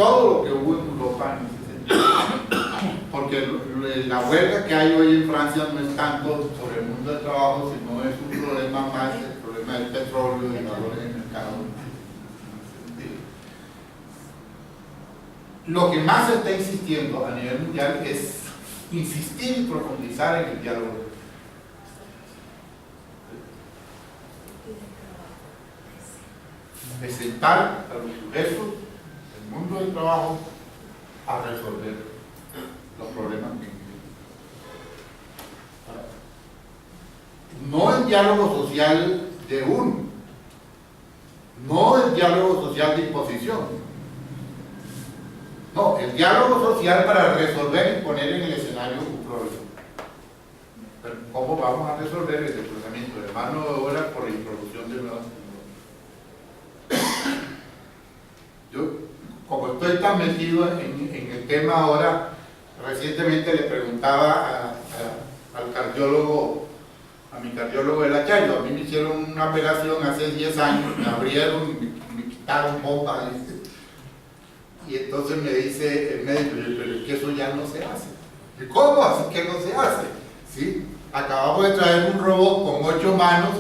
todo lo que hubo en Europa en ese sentido. Porque la huelga que hay hoy en Francia no es tanto sobre el mundo del trabajo, sino es un problema más, el problema del petróleo y valores de mercado. Lo que más se está insistiendo a nivel mundial es insistir y profundizar en el diálogo. De sentar a los sujetos del mundo del trabajo a resolver los problemas que viven. No el diálogo social de uno, no el diálogo social de imposición, no, el diálogo social para resolver y poner en el escenario un problema. Pero ¿cómo vamos a resolver el desplazamiento de mano de obra por la introducción de nuevas tecnologías? Yo, como estoy tan metido en el tema ahora, recientemente le preguntaba al cardiólogo, a mi cardiólogo de la Chayo, a mí me hicieron una operación hace 10 años, me abrieron, me quitaron bomba, y entonces me dice el médico, pero es que eso ya no se hace. ¿Y cómo? Así que no se hace. ¿Sí? Acabamos de traer un robot con 8 manos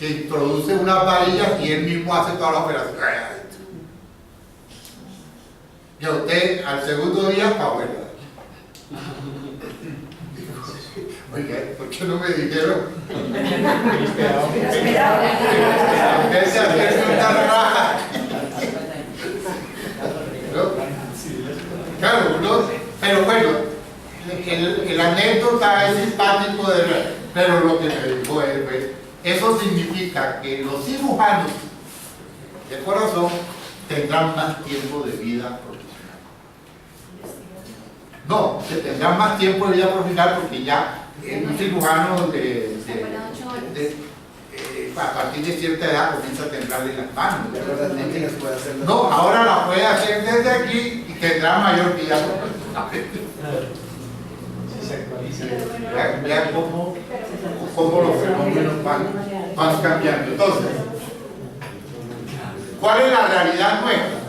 que introduce unas varillas y él mismo hace toda la operación. Y a usted al segundo día está bueno. Oiga, ¿por qué no me dijeron? Empecé a hacerme una raja. Claro, pero bueno, el anécdota es simpático, pero lo que me dijo él, pues, eso significa que los cirujanos de corazón tendrán más tiempo de vida profesional. No, que tendrán más tiempo de vida profesional porque ya un cirujano a partir de cierta edad comienza a temblarle las manos. No, ahora la puede hacer desde aquí y tendrá mayor vida profesional. Si se actualiza. Vean cómo los fenómenos van cambiando. Entonces, ¿cuál es la realidad nuestra?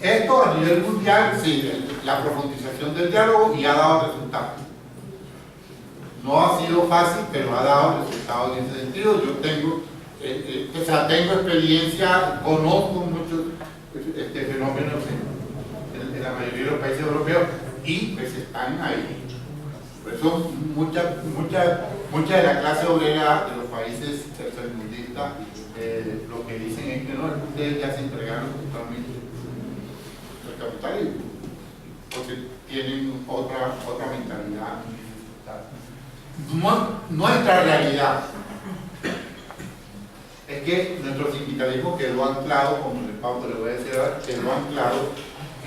Esto a nivel mundial, sí, la profundización del diálogo y ha dado resultados. No ha sido fácil, pero ha dado resultados en ese sentido. Yo tengo experiencia, conozco muchos fenómenos en la mayoría de los países europeos y pues están ahí. Por eso mucha de la clase obrera de los países tercermundistas lo que dicen es que no, ustedes ya se entregaron totalmente al capitalismo porque tienen otra mentalidad. Nuestra realidad es que nuestro sindicalismo quedó anclado, como le voy a decir ahora, quedó anclado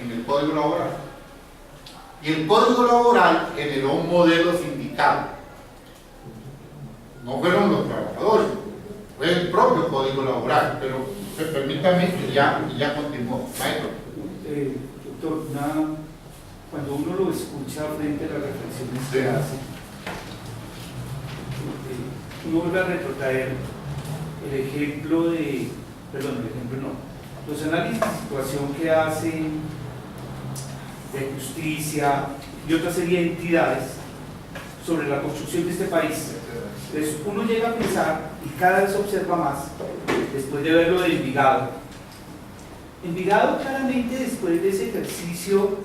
en el Código Laboral. Y el Código Laboral generó un modelo sindical. No fueron los trabajadores, fue el propio Código Laboral, pero permítame que ya continuó. Maestro. Doctor, cuando uno lo escucha frente a las reflexiones que hace, uno vuelve a retrotraer el ejemplo los análisis de situación que hacen de justicia y otra serie de entidades sobre la construcción de este país. Entonces uno llega a pensar, y cada vez observa más, después de verlo de Envigado. Envigado claramente después de ese ejercicio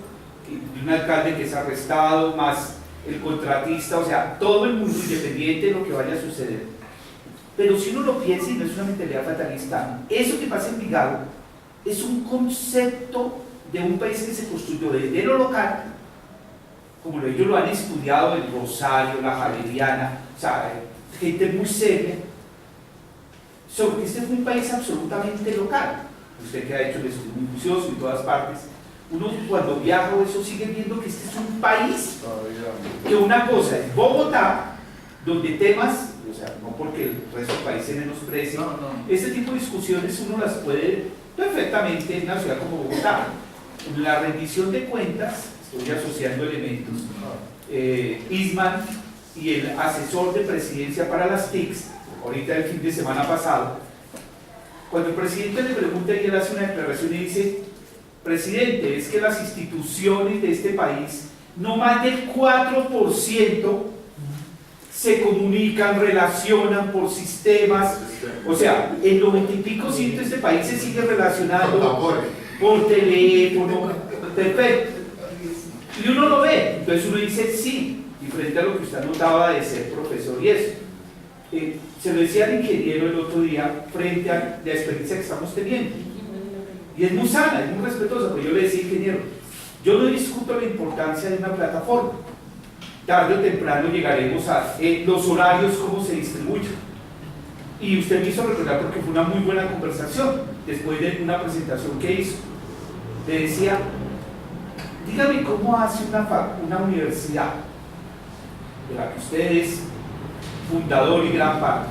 de un alcalde que es arrestado, más el contratista, o sea, todo el mundo independiente de lo que vaya a suceder. Pero si uno lo piensa y no es una mentalidad fatalista, eso que pasa en Envigado es un concepto de un país que se construyó desde lo local, como ellos lo han estudiado el Rosario, la Javeriana, o sea, gente muy seria, sobre que este fue un país absolutamente local. Usted que ha hecho el estudio minucioso en todas partes, uno cuando viaja o eso sigue viendo que este es un país, que una cosa es Bogotá, donde temas, o sea, no porque el resto del país se menosprecie, este tipo de discusiones uno las puede perfectamente en una ciudad como Bogotá. En la rendición de cuentas, estoy asociando elementos, Isman y el asesor de presidencia para las TICs, ahorita el fin de semana pasado, Cuando el presidente le pregunta y él hace una declaración y dice: presidente, es que las instituciones de este país, no más del 4% se comunican, relacionan por sistemas, o sea, el 90 y pico ciento de este país se sigue relacionando por teléfono, perfecto. Y uno lo ve, entonces uno dice sí, y frente a lo que usted notaba de ser profesor y eso. Se lo decía al ingeniero el otro día, frente a la experiencia que estamos teniendo. Y es muy sana, es muy respetuosa, pero yo le decía, ingeniero, yo no discuto la importancia de una plataforma. Tarde o temprano llegaremos a los horarios, cómo se distribuyen. Y usted me hizo recordar, porque fue una muy buena conversación, después de una presentación que hizo. Le decía: dígame cómo hace una universidad de la que usted es fundador y gran parte,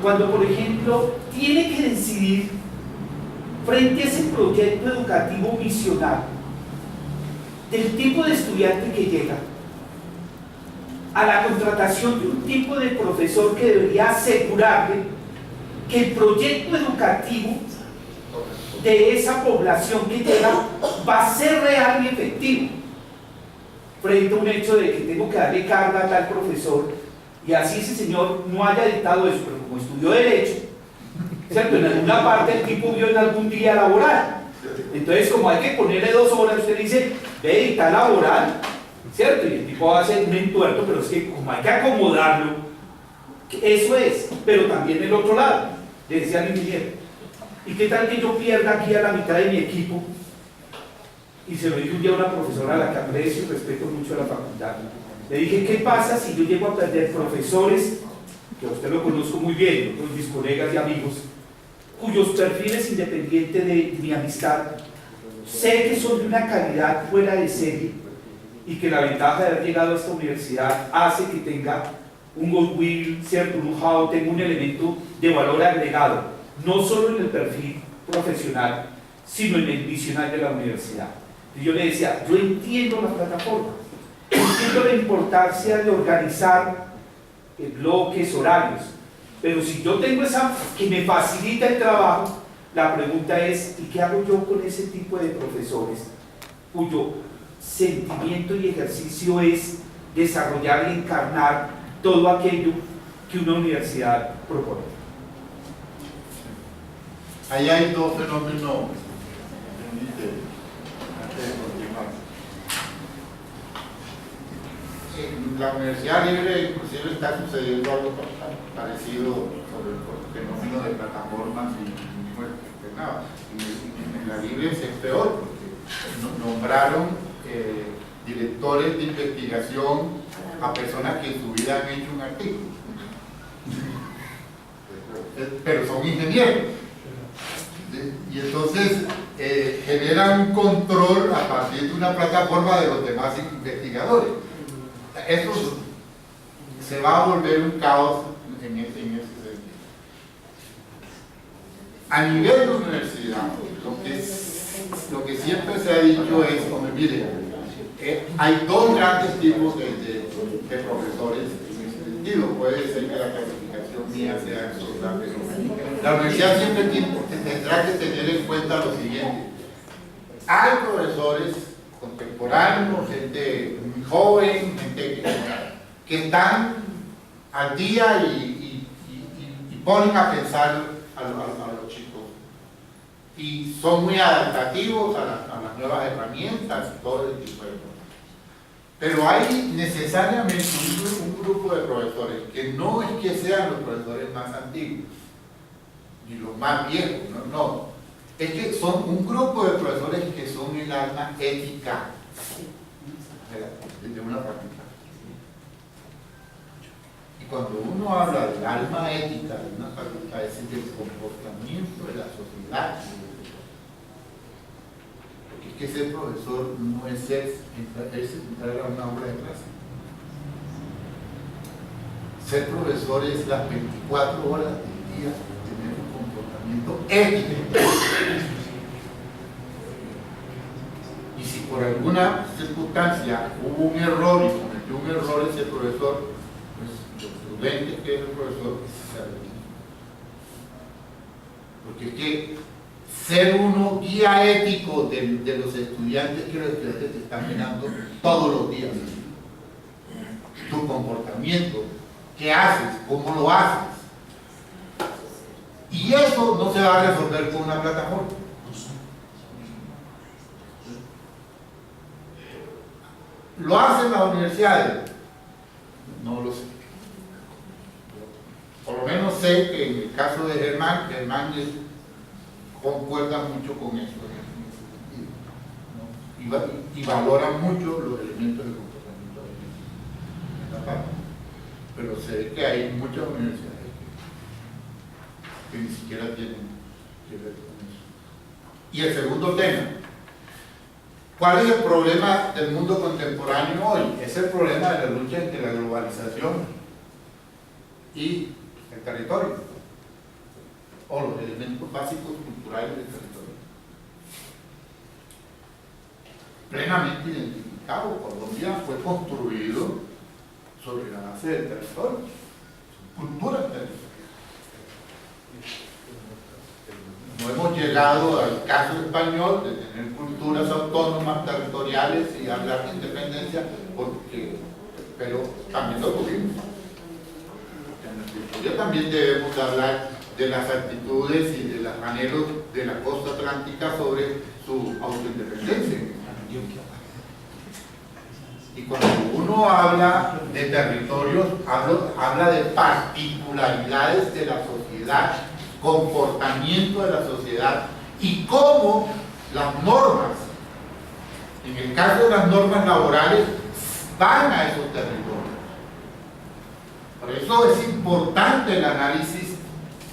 cuando, por ejemplo, tiene que decidir frente a ese proyecto educativo misional del tipo de estudiante que llega, a la contratación de un tipo de profesor que debería asegurarle que el proyecto educativo de esa población que llega va a ser real y efectivo, frente a un hecho de que tengo que darle carga a tal profesor, y así ese señor no haya dictado eso, pero como estudió Derecho, ¿cierto? En alguna parte el tipo vio en algún día laboral, entonces como hay que ponerle 2 horas, usted dice: ve, dicta laboral, ¿cierto? Y el tipo va a hacer un entuerto, pero es que como hay que acomodarlo, eso es. Pero también el otro lado, le decía al ingeniero: ¿y qué tal que yo pierda aquí a la mitad de mi equipo? Y se lo dije un día a una profesora a la que aprecio y respeto mucho a la facultad. Le dije: ¿qué pasa si yo llego a perder profesores, que a usted lo conozco muy bien, otros mis colegas y amigos, cuyos perfiles, independiente de mi amistad, sé que son de una calidad fuera de serie, y que la ventaja de haber llegado a esta universidad hace que tenga un goodwill, cierto, un know-how, tenga un elemento de valor agregado, no solo en el perfil profesional, sino en el visionario de la universidad? Y yo le decía: yo entiendo la plataforma, entiendo la importancia de organizar bloques, horarios, pero si yo tengo esa que me facilita el trabajo, la pregunta es: ¿y qué hago yo con ese tipo de profesores cuyo sentimiento y ejercicio es desarrollar y encarnar todo aquello que una universidad propone? Ahí hay 2 fenómenos antes de continuar. En la Universidad Libre inclusive está sucediendo algo parecido sobre el fenómeno de plataformas y nada. En la Libre es peor, porque nombraron directores de investigación a personas que en su vida han hecho un artículo, pero son ingenieros, y entonces generan un control a partir de una plataforma de los demás investigadores. Eso se va a volver un caos en ese sentido. A nivel de universidad, lo que siempre se ha dicho es: mire, hay 2 grandes tipos de profesores en ese sentido. Puede ser que la clasificación mía sea exorbitante. La universidad siempre tendrá que tener en cuenta lo siguiente: hay profesores contemporáneos, gente muy joven, gente que están al día y ponen a pensar a los chicos, y son muy adaptativos a las nuevas herramientas y todo ese tipo de cosas. Pero hay necesariamente un grupo de profesores que no es que sean los profesores más antiguos ni los más viejos, no. Es que son un grupo de profesores que son el alma ética de una facultad. Y cuando uno habla del alma ética de una facultad, es el del comportamiento de la sociedad. Porque es que ser profesor no es entrar a una aula de clase. Ser profesor es las 24 horas del día tener un comportamiento ético. Y si por alguna circunstancia hubo un error y cometió un error ese profesor, pues lo prudente que es el profesor es ser ético. porque es que ser uno guía ético de los estudiantes, que los estudiantes te están mirando todos los días. Tu comportamiento, qué haces, cómo lo haces. Y eso no se va a resolver con una plataforma. ¿Lo hacen las universidades? No lo sé. Por lo menos sé que en el caso de Germán concuerda mucho con eso, ¿no? Y valora mucho los elementos de comportamiento en esta parte. Pero sé que hay muchas universidades que ni siquiera tienen que ver con eso. Y el segundo tema, ¿cuál es el problema del mundo contemporáneo hoy? Es el problema de la lucha entre la globalización y el territorio, o los elementos básicos culturales del territorio. Plenamente identificado, Colombia fue construido sobre la base del territorio, cultura del territorio. No hemos llegado al caso español de tener culturas autónomas, territoriales y hablar de independencia, pero también lo tuvimos. En nuestra historia también debemos hablar de las actitudes y de los anhelos de la costa atlántica sobre su autoindependencia. Y cuando uno habla de territorios, habla de particularidades de la sociedad, comportamiento de la sociedad y cómo las normas, en el caso de las normas laborales, van a esos territorios. Por eso es importante el análisis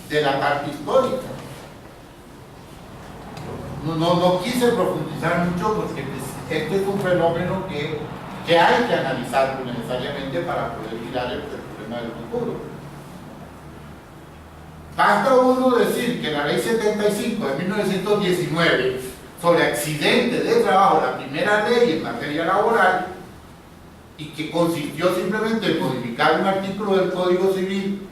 de la parte histórica. No quise profundizar mucho porque este es un fenómeno que hay que analizarlo necesariamente para poder mirar el problema del futuro. Basta uno decir que la ley 75 de 1919 sobre accidentes de trabajo, la primera ley en materia laboral, y que consistió simplemente en modificar un artículo del Código Civil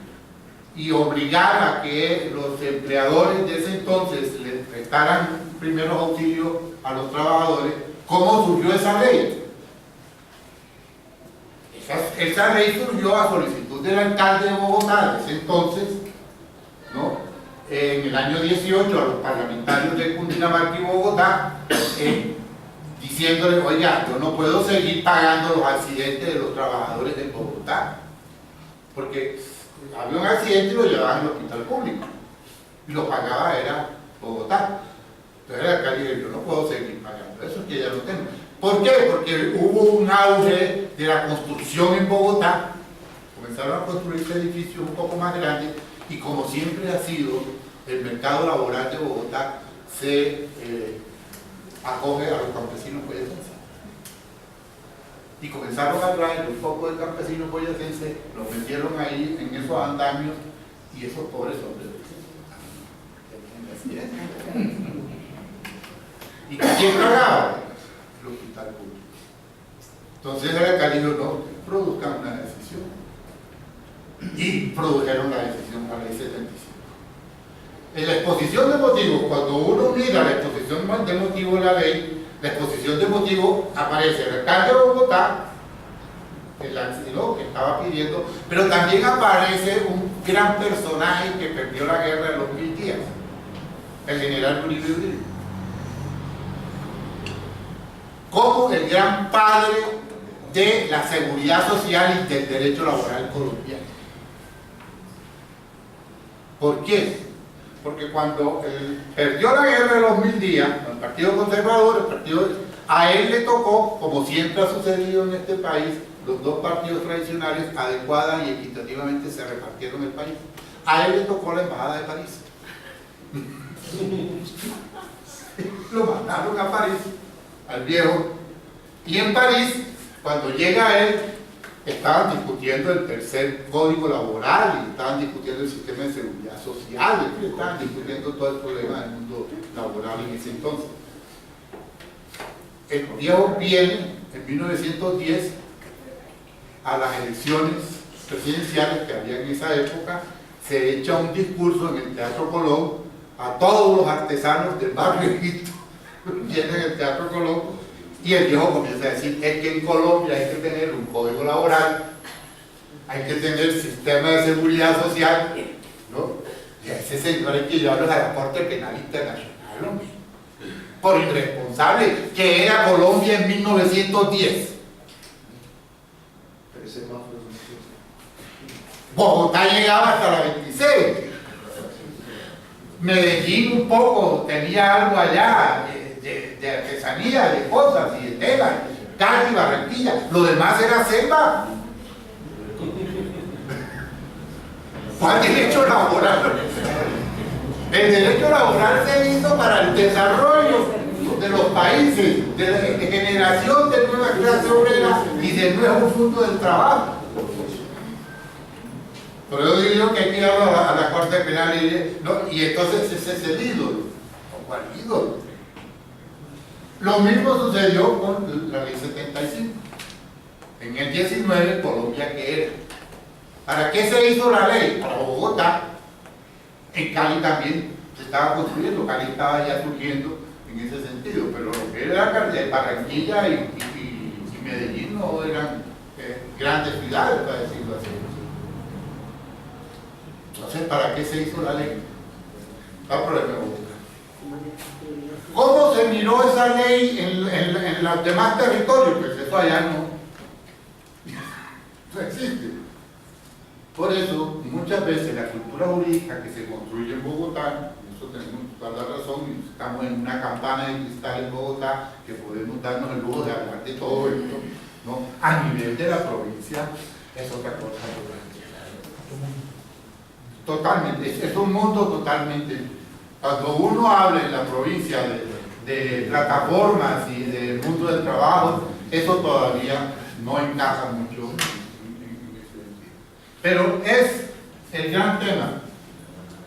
y obligar a que los empleadores de ese entonces les prestaran primeros auxilios a los trabajadores. ¿Cómo surgió esa ley? Esa ley surgió a solicitud del alcalde de Bogotá de ese entonces, ¿no? En el año 18 a los parlamentarios de Cundinamarca y Bogotá, diciéndole, oiga, yo no puedo seguir pagando los accidentes de los trabajadores de Bogotá, porque había un accidente y lo llevaban al hospital público y lo pagaba era Bogotá. Entonces el alcalde dijo, yo no puedo seguir pagando eso, es que ya lo tengo. ¿Por qué? Porque hubo un auge de la construcción en Bogotá, comenzaron a construirse edificios un poco más grandes. Y como siempre ha sido, el mercado laboral de Bogotá se acoge a los campesinos boyacenses. Y comenzaron a traer un poco de campesinos boyacenses, los metieron ahí en esos andamios y esos pobres hombres. ¿Y quién pagaba? El hospital público. Entonces el alcalde dijo, no, produzcan una decisión. Y produjeron la decisión, la ley 75. En la exposición de motivos, cuando uno mira la exposición de motivos de la ley, la exposición de motivos aparece el alcalde de Bogotá, que estaba pidiendo, pero también aparece un gran personaje que perdió la guerra en los 1000 días, el general Uribe Uribe, como el gran padre de la seguridad social y del derecho laboral colombiano. ¿Por qué? Porque cuando perdió la guerra de los 1000 días, el Partido Conservador, a él le tocó, como siempre ha sucedido en este país, los dos partidos tradicionales adecuada y equitativamente se repartieron el país. A él le tocó la embajada de París. Lo mandaron a París, al viejo, y en París, cuando llega él, estaban discutiendo el tercer código laboral y estaban discutiendo el sistema de seguridad social, y estaban discutiendo todo el problema del mundo laboral en ese entonces. El viejo viene en 1910 a las elecciones presidenciales que había en esa época, se echa un discurso en el Teatro Colón a todos los artesanos del barrio Egipto, llenan el Teatro Colón, y el viejo comienza a decir, es que en Colombia hay que tener un código laboral, hay que tener sistema de seguridad social, ¿no? Y a ese señor hay que llevarlo a la Corte Penal Internacional, hombre, por irresponsable que era Colombia en 1910. Bogotá llegaba hasta la 26. Medellín un poco tenía algo allá de artesanía, de cosas y de tela. Cali, Barranquilla, lo demás era selva. ¿Cuál derecho laboral? El derecho laboral se hizo para el desarrollo de los países, de generación de nueva clase obrera y de nuevo mundo del trabajo. Por eso digo que hay que ir a la Corte Penal y entonces ese es el ídolo. ¿Cuál ídolo? Lo mismo sucedió con la ley 75. En el 19, Colombia, ¿qué era? ¿Para qué se hizo la ley? Para Bogotá. En Cali también se estaba construyendo, Cali estaba ya surgiendo en ese sentido, pero lo que era Barranquilla y Medellín no eran grandes ciudades, para decirlo así. Entonces, ¿para qué se hizo la ley? Está por el Bogotá. ¿Cómo se miró esa ley en los demás territorios? Pues eso allá no existe. Por eso, muchas veces la cultura jurídica que se construye en Bogotá, eso tenemos toda la razón, y estamos en una campana de cristal en Bogotá, que podemos darnos el lujo de hablar de todo esto, ¿no? A nivel de la provincia es otra cosa. Totalmente, es un mundo totalmente. Cuando uno habla en la provincia de plataformas y del mundo del trabajo, eso todavía no encaja mucho. Pero es el gran tema,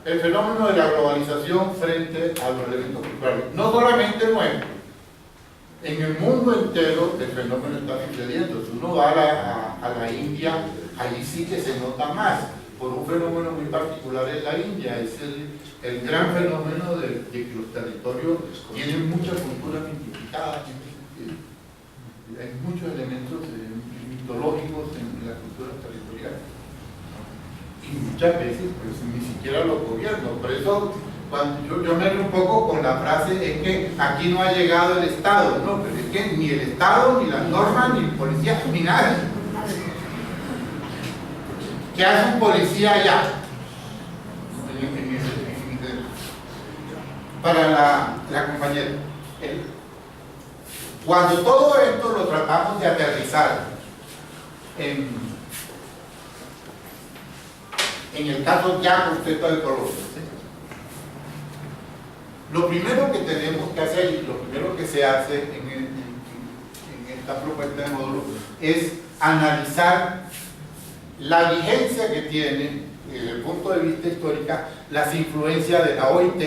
el fenómeno de la globalización frente a los elementos culturales. No solamente nuevo, en el mundo entero el fenómeno está sucediendo. Si uno va a la India, allí sí que se nota más, por un fenómeno muy particular en la India. Es el gran fenómeno de que los territorios tienen muchas culturas identificadas. Hay muchos elementos mitológicos en la cultura territorial. Y muchas veces pues ni siquiera los gobiernos. Por eso cuando yo me río un poco con la frase es que aquí no ha llegado el Estado, no, pero es que ni el Estado, ni las normas, ni el policía, ni nadie. ¿Qué hace un policía allá? Para la compañera. Cuando todo esto lo tratamos de aterrizar en el caso ya concreto de Colombia, ¿sí? Lo primero que tenemos que hacer y lo primero que se hace en esta propuesta de módulo es analizar la vigencia que tiene desde el punto de vista histórico las influencias de la OIT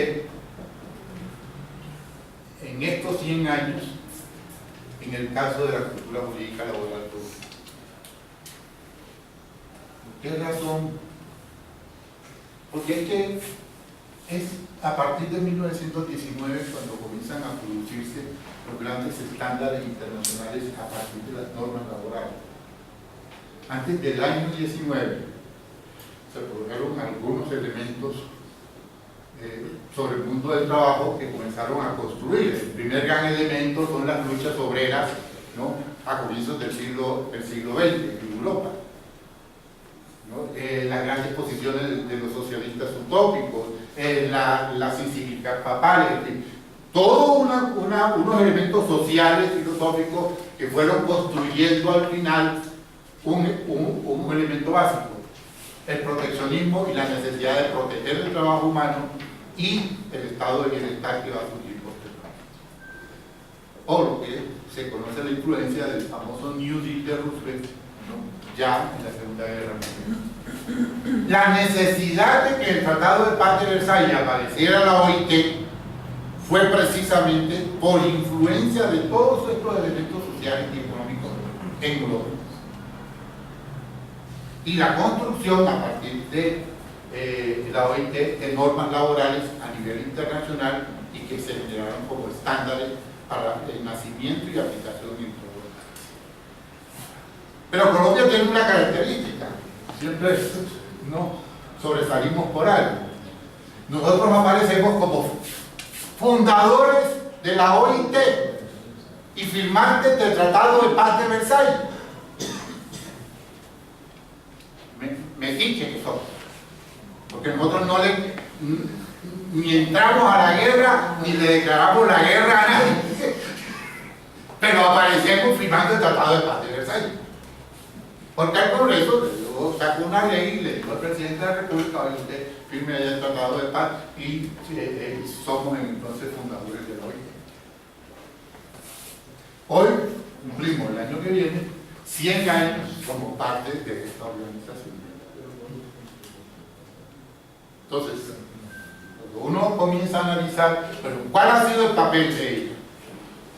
en estos 100 años en el caso de la cultura jurídica laboral. ¿Por qué razón? Porque es que es a partir de 1919 cuando comienzan a producirse los grandes estándares internacionales a partir de las normas laborales. Antes del año 19 se produjeron algunos elementos sobre el mundo del trabajo que comenzaron a construir. El primer gran elemento son las luchas obreras, ¿no?, a comienzos del siglo XX en Europa, ¿no? Las grandes posiciones de los socialistas utópicos, las encíclicas papales, todos unos elementos sociales, filosóficos que fueron construyendo al final un elemento básico, el proteccionismo y la necesidad de proteger el trabajo humano y el estado de bienestar que va a surgir posteriormente. O lo que se conoce la influencia del famoso New Deal de Roosevelt, ¿no?, ya en la Segunda Guerra Mundial. La necesidad de que el Tratado de Paz de Versalles apareciera en la OIT fue precisamente por influencia de todos estos elementos sociales y económicos en Europa. Y la construcción a partir de la OIT de normas laborales a nivel internacional y que se generaron como estándares para el nacimiento y aplicación en todo el país. Pero Colombia tiene una característica, siempre no sobresalimos por algo. Nosotros aparecemos como fundadores de la OIT y firmantes del Tratado de Paz de Versalles. Metiche que somos, porque nosotros no le ni entramos a la guerra ni le declaramos la guerra a nadie, pero aparecemos firmando el Tratado de Paz de Versalles, porque el Congreso sacó una ley y le dijo al presidente de la República: oye, usted firme allá el Tratado de Paz, y somos entonces fundadores de la OIT. Hoy cumplimos el año que viene 100 años como parte de esta organización. Entonces, cuando uno comienza a analizar, pero ¿cuál ha sido el papel de ella?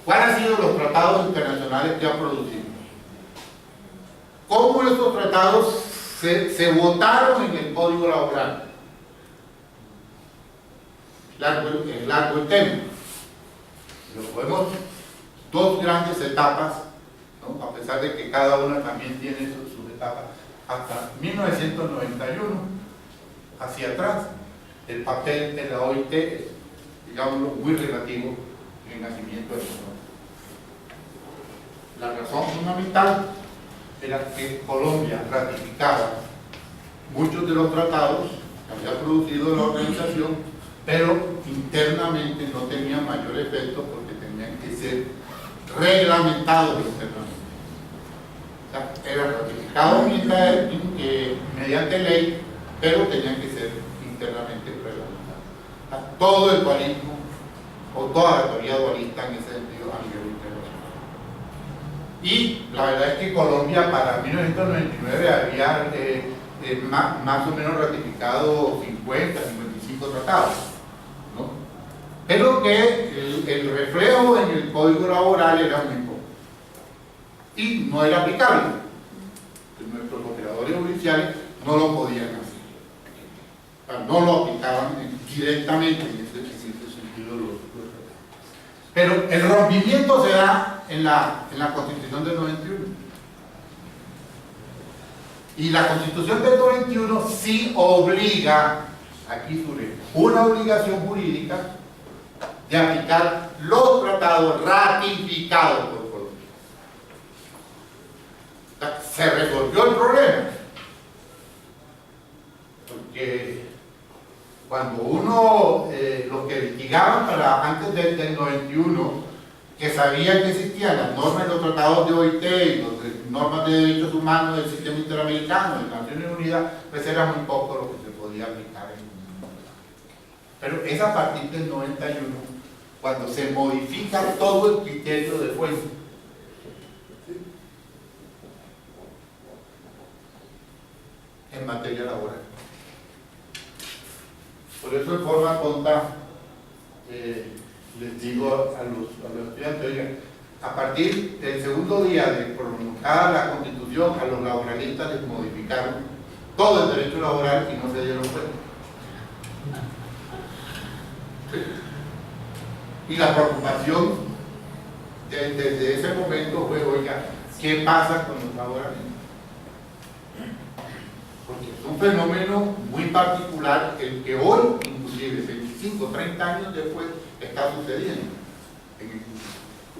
¿Cuáles han sido los tratados internacionales que ha producido? ¿Cómo esos tratados se votaron en el Código Laboral? Es largo el tema. Pero podemos dos grandes etapas, ¿no? A pesar de que cada una también tiene sus etapas, hasta 1991. Hacia atrás, el papel de la OIT es, digámoslo, muy relativo en el nacimiento de la norma. La razón fundamental era que Colombia ratificaba muchos de los tratados que había producido la organización, pero internamente no tenían mayor efecto porque tenían que ser reglamentados internamente. O sea, era ratificado mediante ley, pero tenían que ser internamente reglamentados. Todo el dualismo, o toda la teoría dualista en ese sentido a nivel internacional. Y la verdad es que Colombia para 1999 había más o menos ratificado 50, 55 tratados, ¿no? Pero que el reflejo en el Código Laboral era muy poco y no era aplicable. Nuestros operadores judiciales no lo podían hacer. No lo aplicaban directamente en ese sentido los tratados. Pero el rompimiento se da en la Constitución del 91. Y la Constitución del 91 sí obliga, aquí surge una obligación jurídica de aplicar los tratados ratificados por Colombia. O sea, se resolvió el problema. Porque cuando uno, los que litigaban antes del 91, que sabían que existían las normas de los tratados de OIT y las normas de derechos humanos del sistema interamericano, de Naciones Unidas, pues era muy poco lo que se podía aplicar en el mundo. Pero es a partir del 91 cuando se modifica todo el criterio de fuente. En materia laboral. Por eso en forma tonta les digo a los estudiantes: oigan, a partir del segundo día de promulgada la Constitución, a los laboralistas les modificaron todo el derecho laboral y no se dieron cuenta. ¿Sí? Y la preocupación desde ese momento fue: oiga, ¿qué pasa con los laboralistas? Porque es un fenómeno muy particular el que hoy, inclusive 25, 30 años después, está sucediendo.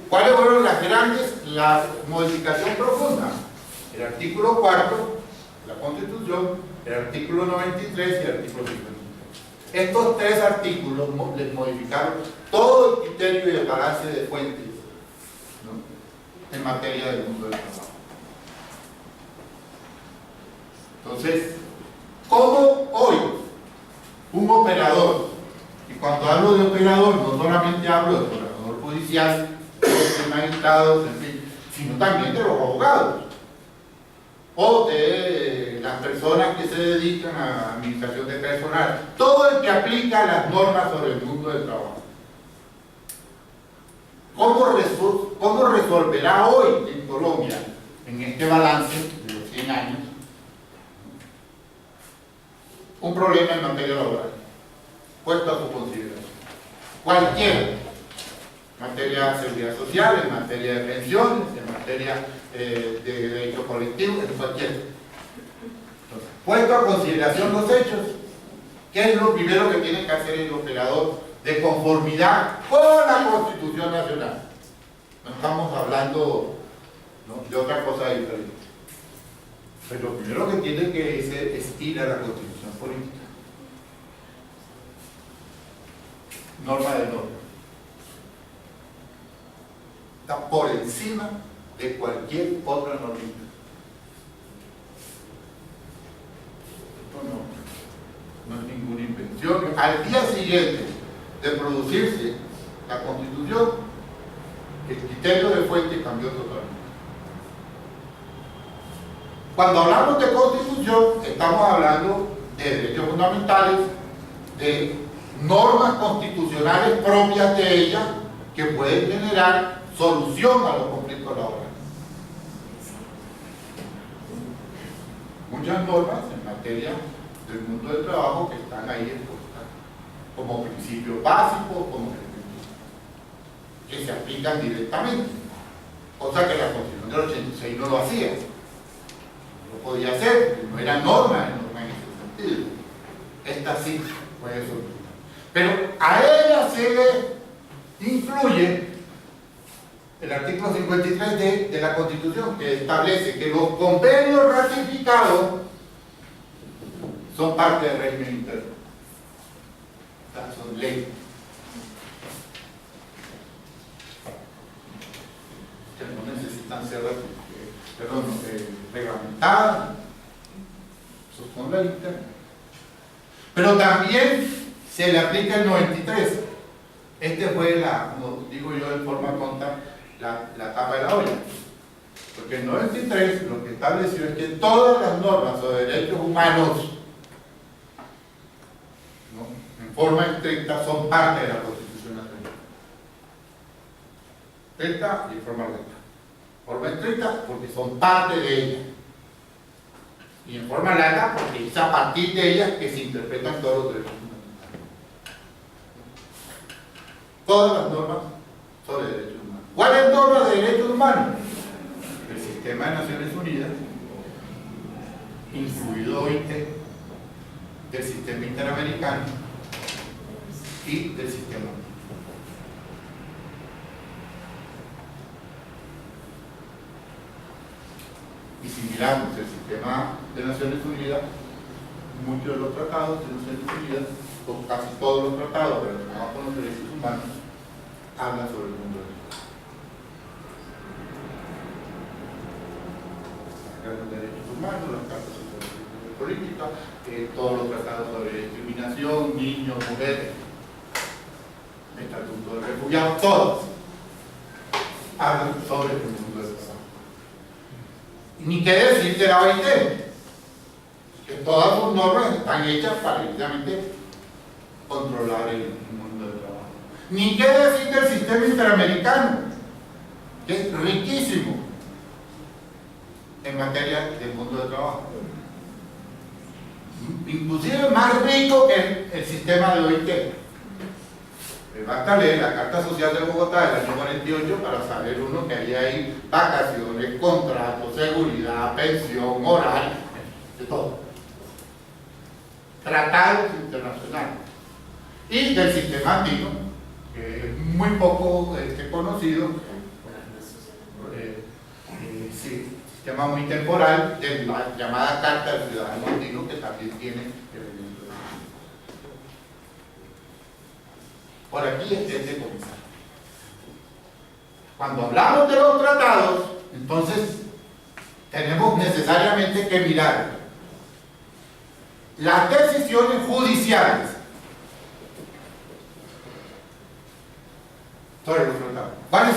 ¿Cuáles fueron la modificación profunda? El artículo 4 de la Constitución, el artículo 93 y el artículo 53. Estos tres artículos les modificaron todo el criterio y el balance de fuentes, ¿no?, en materia del mundo del trabajo. Entonces, ¿cómo hoy un operador, y cuando hablo de operador no solamente hablo de operador judicial, de magistrados, en fin, sino también de los abogados o de las personas que se dedican a administración de personal, todo el que aplica las normas sobre el mundo del trabajo? ¿Cómo resolverá hoy en Colombia, en este balance de los 100 años, un problema en materia laboral, puesto a su consideración. Cualquiera, en materia de seguridad social, en materia de pensiones, en materia de derecho colectivo, en cualquiera. Entonces, puesto a consideración los hechos, ¿qué es lo primero que tiene que hacer el operador de conformidad con la Constitución Nacional? No estamos hablando, ¿no?, de otra cosa diferente. Pero lo primero que tiene que hacer es ir a la Constitución política. Norma de norma. Está por encima de cualquier otra normita. Esto no es ninguna invención. Al día siguiente de producirse la Constitución, el criterio de fuente cambió totalmente. Cuando hablamos de Constitución, estamos hablando de derechos fundamentales, de normas constitucionales propias de ella que pueden generar solución a los conflictos laborales. Muchas normas en materia del mundo del trabajo que están ahí expuestas como principios básicos, como principios que se aplican directamente, cosa que la Constitución del 86 no lo hacía. No podía hacer, no era norma en ese sentido. Esta sí puede solucionar. Pero a ella se le incluye el artículo 53 de la Constitución, que establece que los convenios ratificados son parte del régimen interno. O sea, son ley. Que no necesitan ser reglamentadas. Eso son ley interna. Pero también se le aplica el 93. Este fue como digo yo en forma tonta, la tapa de la olla. Porque el 93 lo que estableció es que todas las normas sobre derechos humanos, ¿no?, en forma estricta, son parte de la Constitución Nacional. Estricta y en forma recta. Forma estricta porque son parte de ella. Y en forma larga porque es a partir de ella que se interpretan todos los derechos fundamentales. Todas las normas sobre derechos humanos. ¿Cuáles normas de derechos humanos? El sistema de Naciones Unidas, incluido OIT, del sistema interamericano y del sistema. Y si miramos el sistema de Naciones Unidas, muchos de los tratados de Naciones Unidas, o casi todos los tratados relacionados con los derechos humanos, hablan sobre el mundo del trabajo. Los derechos humanos, las cartas sociales políticas, todos los tratados sobre discriminación, niños, mujeres, el estatuto de refugiados, todos hablan sobre el mundo del trabajo. Ni qué decir de la OIT, que todas sus normas están hechas para precisamente controlar el mundo del trabajo. Ni qué decir del sistema interamericano, que es riquísimo en materia del mundo del trabajo, inclusive más rico que el sistema de OIT. Basta leer la Carta Social de Bogotá del año 48 para saber uno que había ahí vacaciones, contratos, seguridad, pensión, horario, de todo. Tratados internacionales. Y del sistema andino, que es muy poco conocido, sí, sistema muy temporal, de la llamada Carta del Ciudadano Andino, que también tiene elementos. Por aquí es de comenzar. Cuando hablamos de los tratados, entonces tenemos necesariamente que mirar las decisiones judiciales sobre los tratados. ¿Cuáles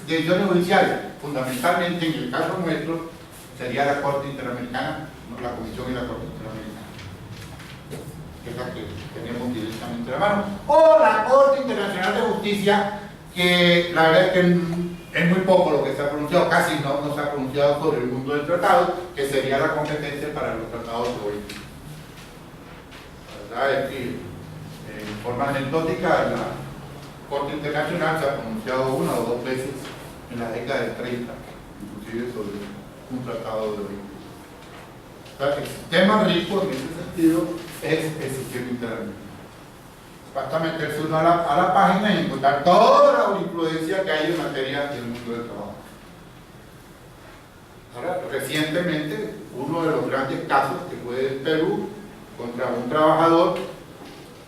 decisiones judiciales? Fundamentalmente, en el caso nuestro, sería la Corte Interamericana, la Comisión y la Corte Interamericana, que es la que tenemos directamente en la mano, o la Corte Internacional de Justicia, que la verdad es que es muy poco lo que se ha pronunciado, casi no se ha pronunciado sobre el mundo del tratado, que sería la competencia para los tratados de OIT. verdad es que, en forma anecdótica, la Corte Internacional se ha pronunciado una o dos veces en la década del 30, inclusive sobre un tratado de vehículos. O sea, el sistema rico en ese sentido es el sistema interamericano. Basta meterse uno a la página y encontrar toda la jurisprudencia que hay en materia del mundo del trabajo. Ahora, recientemente, uno de los grandes casos que fue en Perú contra un trabajador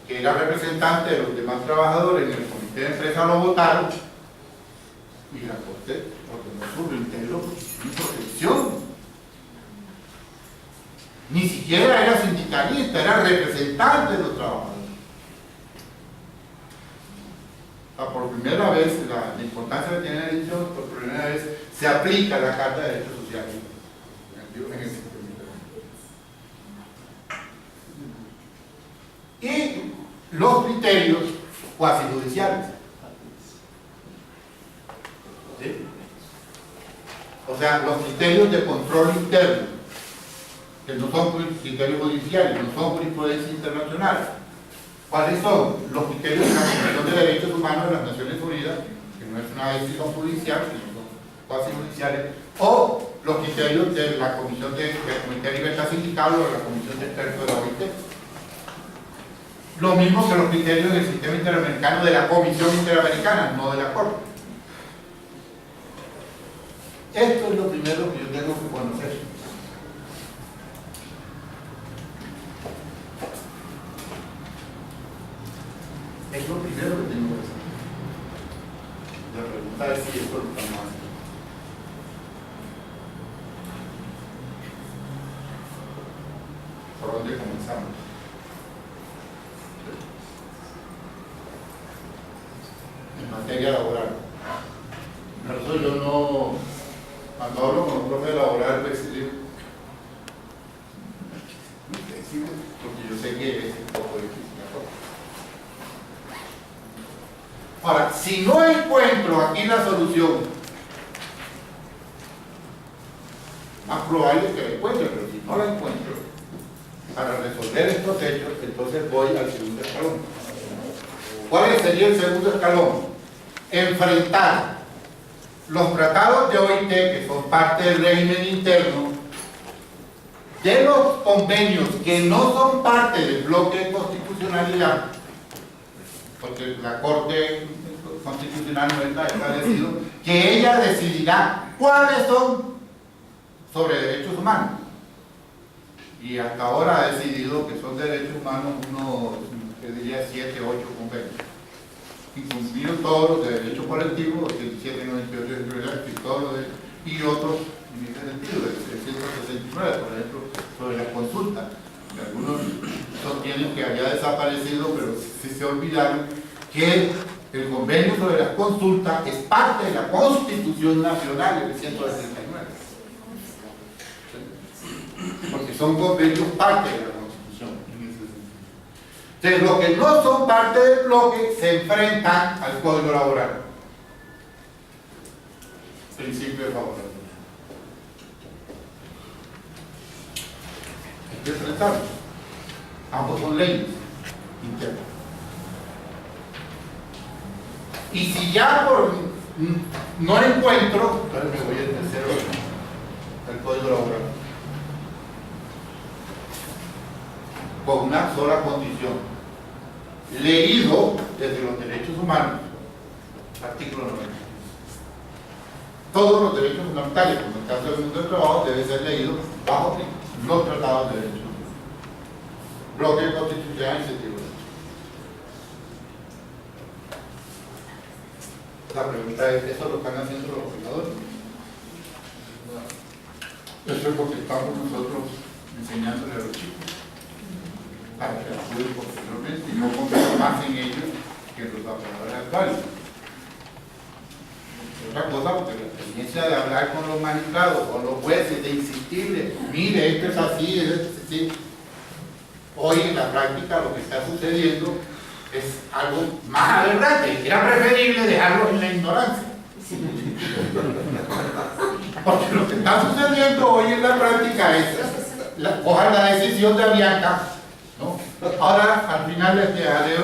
que era representante de los demás trabajadores en el comité de empresa, lo votaron y la Corte ordenó su reintegro sin protección. Ni siquiera era sindicalista, era representante de los trabajadores. Por primera vez, la importancia que tiene la edición, por primera vez se aplica la Carta de Derechos Sociales en el sistema internacional. Y los criterios cuasi judiciales. ¿Sí? O sea, los criterios de control interno, que no son criterios judiciales, no son jurisprudencia internacional. ¿Cuáles son? Los criterios de la Comisión de Derechos Humanos de las Naciones Unidas, que no es una decisión judicial, sino son cuasi judiciales, o los criterios de la Comisión del Comité de Libertad Sindical o de la Comisión de Expertos de la OIT. Lo mismo que los criterios del sistema interamericano de la Comisión Interamericana, no de la Corte. Esto es lo primero que yo tengo que conocer. Es lo primero que tengo que hacer. La pregunta es si esto lo estamos haciendo. ¿Por dónde comenzamos? En materia laboral. Por eso yo no, cuando hablo con un profe laboral, pues, porque yo sé que es un poco difícil. Ahora, si no encuentro aquí la solución, más probable que la encuentre, pero si no la encuentro, para resolver estos hechos, entonces voy al segundo escalón. ¿Cuál sería el segundo escalón? Enfrentar los tratados de OIT, que son parte del régimen interno, de los convenios que no son parte del bloque de constitucionalidad, porque la Corte Constitucional no está establecido que ella decidirá cuáles son sobre derechos humanos. Y hasta ahora ha decidido que son derechos humanos unos, yo diría, 7, 8 convenios. Incluidos todos los de derecho colectivo, 87, 98, y todos los de, y otros en ese sentido, el 169, por ejemplo, sobre la consulta. Algunos sostienen que había desaparecido, pero sí se olvidaron que el convenio sobre las consultas es parte de la Constitución Nacional del 169. Porque son convenios parte de la Constitución. Entonces, los que no son parte del bloque se enfrentan al Código Laboral. Principio de favorabilidad. Hay que enfrentarlos. Ambos son leyes internas. Y si ya no encuentro, entonces me voy al tercero, al Código Laboral. Con una sola condición. Leído desde los derechos humanos, artículo 90. Todos los derechos fundamentales, como en el caso del mundo del trabajo, deben ser leídos bajo los tratados de derechos humanos. Bloque constitucional y sentido. La pregunta es, ¿eso lo están haciendo los operadores? Eso es lo que estamos nosotros enseñándole a los chicos, para que actúen posteriormente y no confíen más en ellos que en los operadores actuales. Otra cosa, porque la experiencia de hablar con los magistrados, con los jueces, de insistirles, mire, esto es así, esto es así. Hoy en la práctica lo que está sucediendo es algo más aberrante. Era preferible dejarlos en la ignorancia. Porque lo que está sucediendo hoy en la práctica es, cojan la decisión de Avianca, ¿no? Ahora, al final les dejaré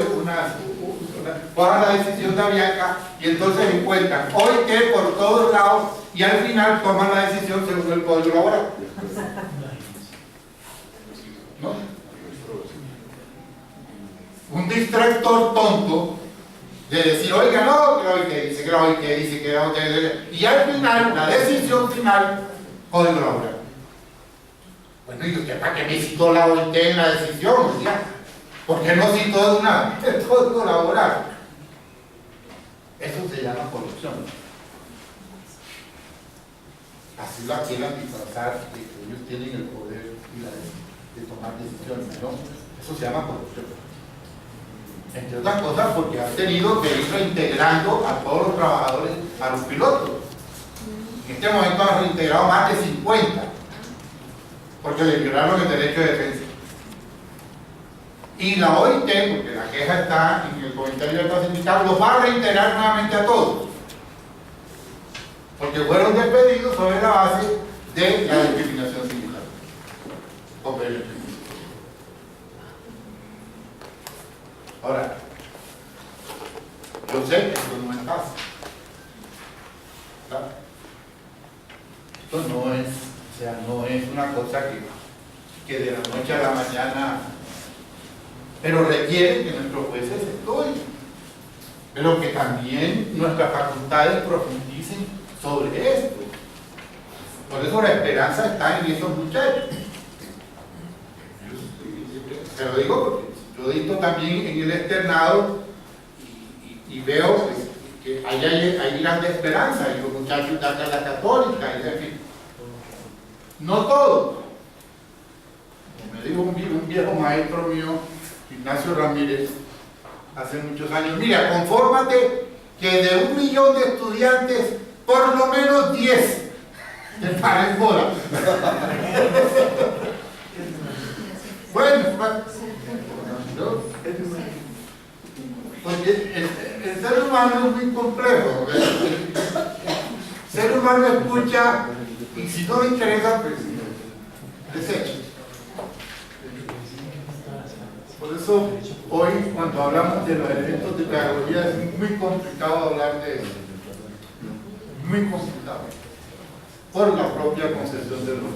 baja la decisión de Avianca y entonces encuentran hoy que por todos lados y al final toman la decisión según el código laboral. ¿No? Un distractor tonto de decir, oiga, no, que la OIT dice, que la OIT dice, que la OIT dice, y al final, la decisión final, código laboral. Bueno, ¿y usted para qué me citó la OIT en la decisión? ¿Ya? ¿Por qué no citó de una vez el código laboral? Eso se llama corrupción. Así lo quieren disfrazar de que ellos tienen el poder de tomar decisiones, ¿no? Eso se llama corrupción. Entre otras cosas porque han tenido que ir reintegrando a todos los trabajadores, a los pilotos. En este momento han reintegrado más de 50 porque le violaron el derecho de defensa. Y la OIT, porque la queja está en el comentario del sindical, los va a reintegrar nuevamente a todos porque fueron despedidos sobre la base de la discriminación sindical. Ahora, yo sé que esto no es fácil, ¿verdad? Esto no es, o sea, no es una cosa que de la noche a la mañana, pero requiere que nuestros jueces estudien, pero que también nuestras facultades profundicen sobre esto. Por eso la esperanza está en esos muchachos. Se lo digo porque yo dicto también en el externado y veo que hay grande esperanza y los muchachos de acá la católica y en fin. No todos. Me dijo un viejo maestro mío, Ignacio Ramírez, hace muchos años, mira, confórmate que de 1 millón de estudiantes, por lo menos 10 te paren bola. Bueno, ¿no? Porque el ser humano es muy complejo. El ser humano escucha y si no le interesa, pues desecha. Por eso hoy, cuando hablamos de los elementos de pedagogía, es muy complicado hablar de eso. Muy complicado. Por la propia concepción de los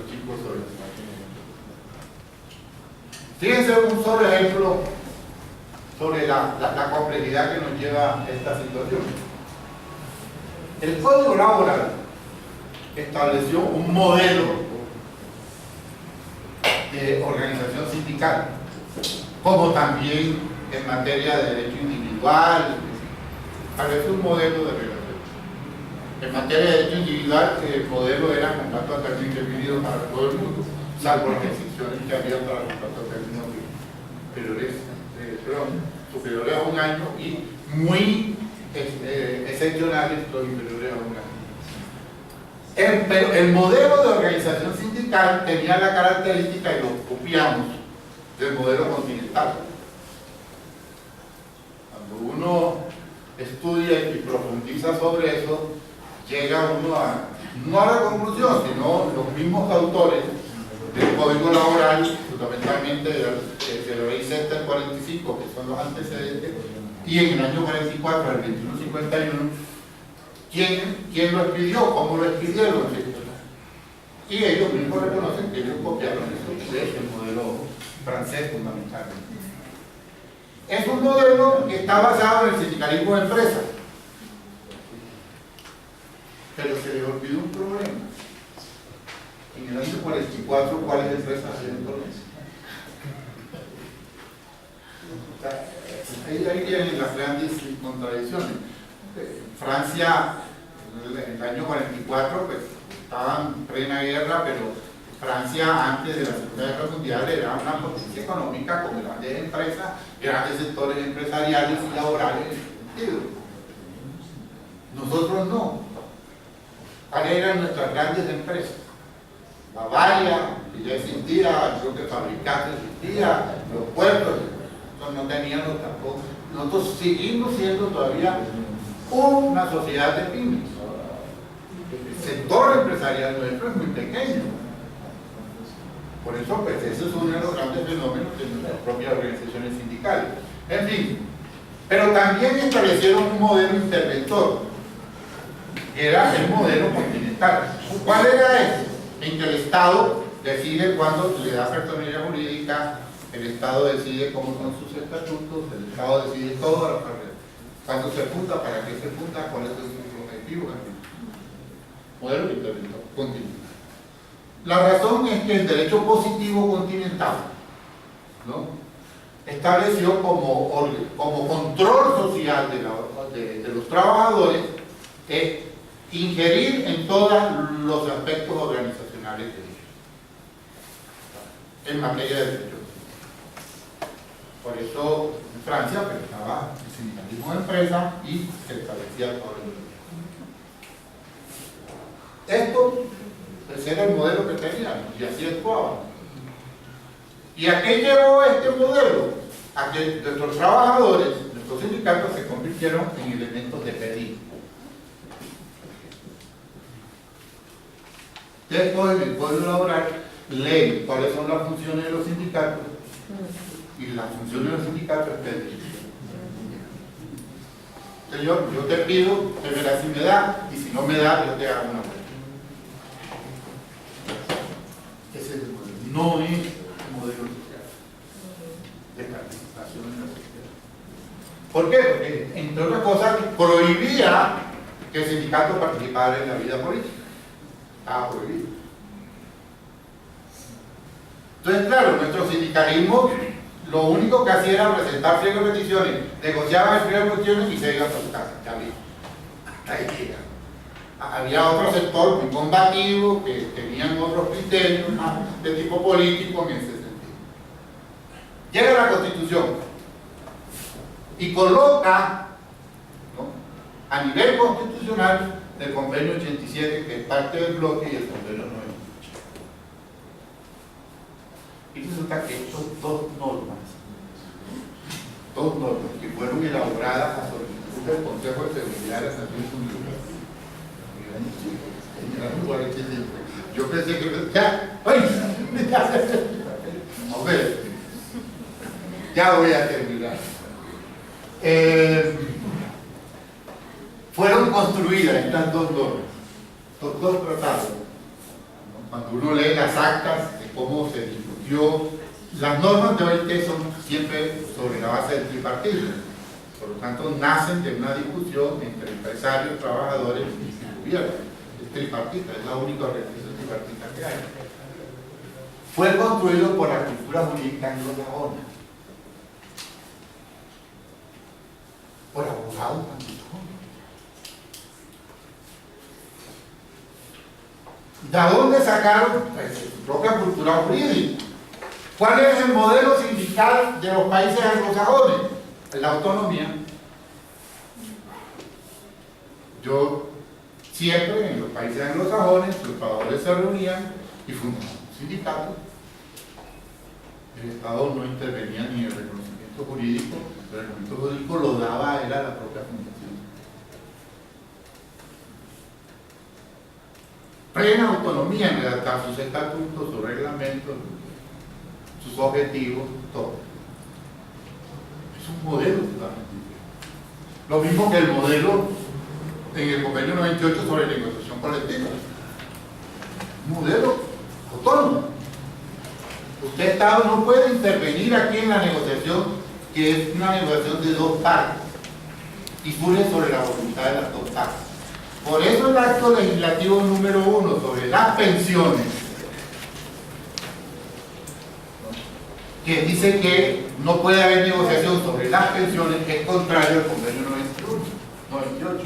chicos sobre eso. Fíjense un solo ejemplo sobre la complejidad que nos lleva a esta situación. El Código Laboral estableció un modelo de organización sindical, como también en materia de derecho individual, estableció un modelo de relación. En materia de derecho individual, el modelo era contrato a término indefinido para todo el mundo, salvo las excepciones que había para contrato a término superiores a 1 año y muy excepcionales los inferiores a 1 año. Pero el modelo de organización sindical tenía la característica, y lo copiamos, del modelo continental. Cuando uno estudia y profundiza sobre eso, llega uno no a la conclusión, sino los mismos autores del Código Laboral, fundamentalmente de la ley sexta del 45, que son los antecedentes, y en el año 44, el 2151, ¿quién lo expidió? ¿Cómo lo expidieron? Y ellos mismos reconocen que ellos copiaron eso del modelo francés fundamentalmente. Es un modelo que está basado en el sindicalismo de empresa, pero se les olvidó un problema. En el año 44, ¿cuáles empresas hacían entonces? Ahí vienen las grandes contradicciones. Francia, en el año 44, pues estaba en plena guerra, pero Francia, antes de la Segunda Guerra Mundial, era una potencia económica con grandes empresas, grandes sectores empresariales y laborales en ese sentido. Nosotros no. ¿Cuáles eran nuestras grandes empresas? Bavaria, que ya existía, creo que Fabricante existía, los puertos, no teníamos tampoco. Nosotros seguimos siendo todavía una sociedad de pymes. El sector empresarial nuestro es muy pequeño. Por eso, pues, eso es uno de los grandes fenómenos de nuestras propias organizaciones sindicales. En fin, pero también establecieron un modelo interventor, que era el modelo continental. ¿Cuál era ese? En que el Estado decide cuándo le da personalidad jurídica, el Estado decide cómo son sus estatutos, el Estado decide todo a la carrera. Cuándo se funda, para qué se funda, cuáles son sus objetivos. Modelo interventor continental. La razón es que el derecho positivo continental, ¿no?, estableció como control social de los trabajadores ingerir en todos los aspectos organizacionales de ellos en materia de derechos. Por eso en Francia pues, estaba el sindicalismo de empresa y se establecía todo el derecho. Esto pues, era el modelo que teníamos y así actuaban. ¿Y a qué llevó este modelo? A que nuestros trabajadores, nuestros sindicatos se convirtieron en elementos de pedir. Después, en el Código Laboral, leen cuáles son las funciones de los sindicatos y las funciones de los sindicatos es pedir. Señor, yo te pido, te verás si me da, y si no me da, yo te hago una oferta. Ese es el modelo. No es el modelo social de participación en la sociedad. ¿Por qué? Porque, entre otras cosas, prohibía que el sindicato participara en la vida política. Estaba prohibido. Entonces, claro, nuestro sindicalismo lo único que hacía era presentar pliegos de peticiones, negociaban el pliego de peticiones y se iban a su casa. Ya vi. Ahí llega. Había otro sector muy combativo que tenían otros criterios de tipo político en ese sentido. Llega la Constitución y coloca, ¿no?, a nivel constitucional el convenio 87, que es parte del bloque, y el convenio 98. Y resulta que estos dos normas que fueron elaboradas a solicitud del Consejo de Seguridad de las Naciones Unidas. Yo pensé que ya, a ver, ya voy a terminar. Fueron construidas estas dos normas, estos dos tratados. Cuando uno lee las actas de cómo se discutió, las normas de OIT son siempre sobre la base del tripartismo, por lo tanto nacen de una discusión entre empresarios, trabajadores y gobierno. Es tripartita, es la única organización tripartita que hay. Fue construido por la cultura jurídica anglosajona, por abogados anglosajones. ¿De dónde sacaron? Pues, su propia cultura jurídica. ¿Cuál es el modelo sindical de los países anglosajones? La autonomía. Yo siempre en los países anglosajones los trabajadores se reunían y fundaban sindicatos. El Estado no intervenía ni en el reconocimiento jurídico, pero el reconocimiento jurídico lo daba era la propia fundación. Plena autonomía en redactar sus estatutos, sus reglamentos, sus objetivos, todo. Es un modelo totalmente diferente. Lo mismo que el modelo en el convenio 98 sobre negociación colectiva. Un modelo autónomo. Usted, Estado, no puede intervenir aquí en la negociación, que es una negociación de dos partes y surge sobre la voluntad de las dos partes. Por eso el acto legislativo número 1 sobre las pensiones, que dice que no puede haber negociación sobre las pensiones, es contrario al convenio 98.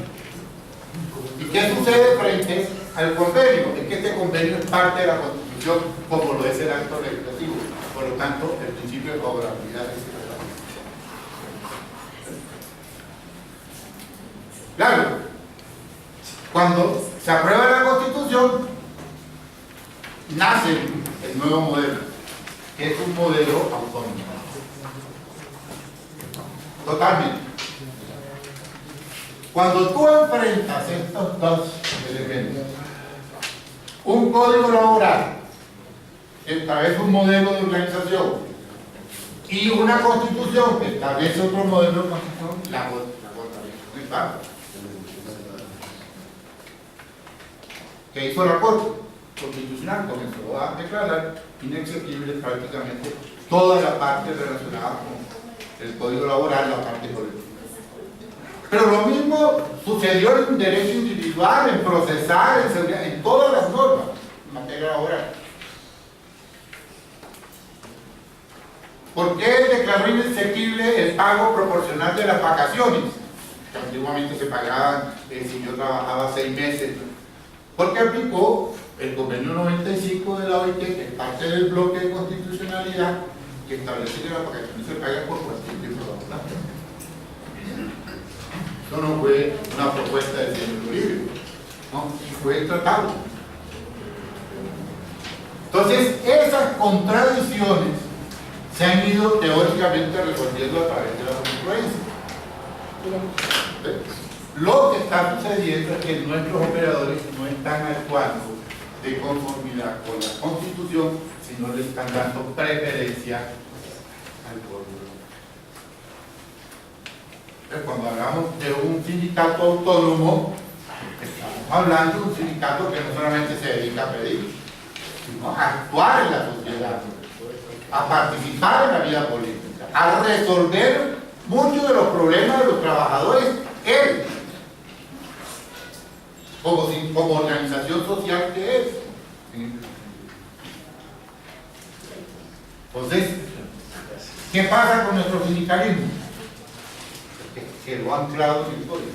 ¿Y qué sucede frente al convenio? Es que este convenio es parte de la Constitución, como lo es el acto legislativo. Por lo tanto, el principio de favorabilidad es el claro. Cuando se aprueba la Constitución, nace el nuevo modelo, que es un modelo autónomo. Totalmente. Cuando tú enfrentas estos dos elementos, un código laboral que establece un modelo de organización y una constitución que establece otro modelo de constitución, la contradicción es válida. ¿Qué hizo la Corte Constitucional? Comenzó a declarar inexequible prácticamente toda la parte relacionada con el Código Laboral, la parte colectiva. Pero lo mismo sucedió en derecho individual, en procesal, en seguridad, en todas las normas en materia laboral. ¿Por qué declaró inexequible el pago proporcional de las vacaciones? Que antiguamente se pagaban si yo trabajaba 6 meses. Porque aplicó el convenio 95 de la OIT, que es parte del bloque de constitucionalidad, que establece que las vacaciones se pagan por cualquier tiempo laboral. Eso no fue una propuesta del señor Uribe, no, fue el tratado. Entonces, esas contradicciones se han ido teóricamente resolviendo a través de la jurisprudencia. Lo que está sucediendo es que nuestros operadores no están actuando de conformidad con la Constitución, sino le están dando preferencia al pueblo. Cuando hablamos de un sindicato autónomo, estamos hablando de un sindicato que no solamente se dedica a pedir, sino a actuar en la sociedad, a participar en la vida política, a resolver muchos de los problemas de los trabajadores, él, como organización social que es. Entonces, ¿qué pasa con nuestro sindicalismo? Que lo han anclado en el código.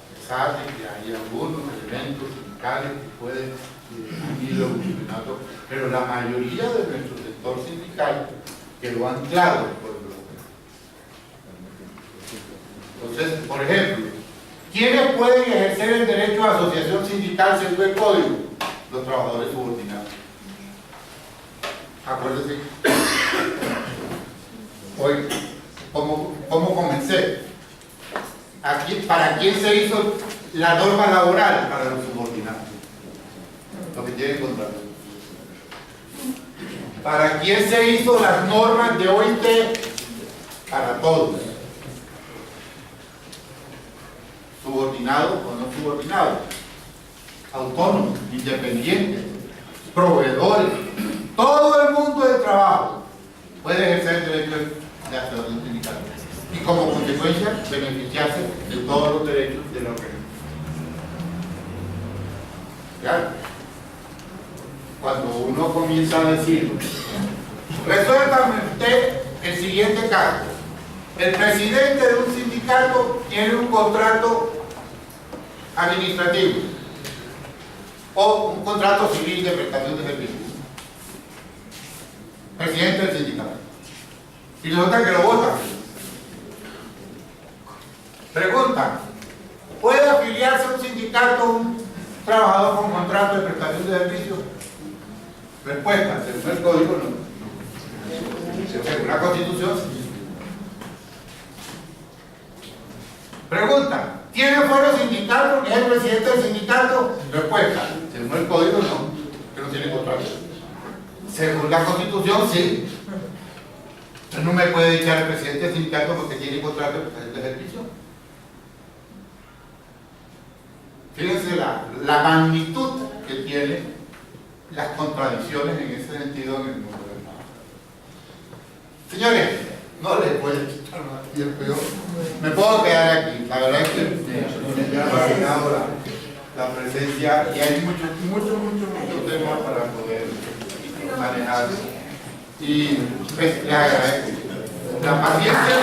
A pesar de que hay algunos elementos sindicales que pueden ir evolucionando, pero la mayoría de nuestro sector sindical que lo han anclado en el código. Entonces, por ejemplo, ¿quiénes pueden ejercer el derecho a asociación sindical según el código? Los trabajadores subordinados. Acuérdense. Hoy, ¿cómo comencé? Aquí, ¿para quién se hizo la norma laboral? Para los subordinados, los que tienen contrato. ¿Para quién se hizo las normas de OIT? Para todos. Subordinados o no subordinados, autónomos, independientes, proveedores, todo el mundo del trabajo puede ejercer el derecho de asociación sindical y como consecuencia beneficiarse de todos los derechos de la organización. Claro, cuando uno comienza a decir, resuélvame usted el siguiente caso: el presidente de un sindicato tiene un contrato administrativo o un contrato civil de prestación de servicios. Presidente del sindicato. Y resulta que lo votan. Pregunta: ¿puede afiliarse a un sindicato un trabajador con contrato de prestación de servicios? Respuesta: según el código no. Según la Constitución sí. Pregunta: ¿tiene fuero sindical porque es el presidente del sindicato? Respuesta: según el código no, que no tiene contrato. Según la Constitución sí. Usted no me puede echar al presidente del sindicato porque tiene contrato de prestación de servicio. Fíjense la magnitud que tienen las contradicciones en ese sentido en el mundo del trabajo. Señores, no les puedo quitar más tiempo. Yo me puedo quedar aquí. La verdad es que me ha fascinado la presencia y hay muchos temas para poder manejar. Y pues, les agradezco la paciencia.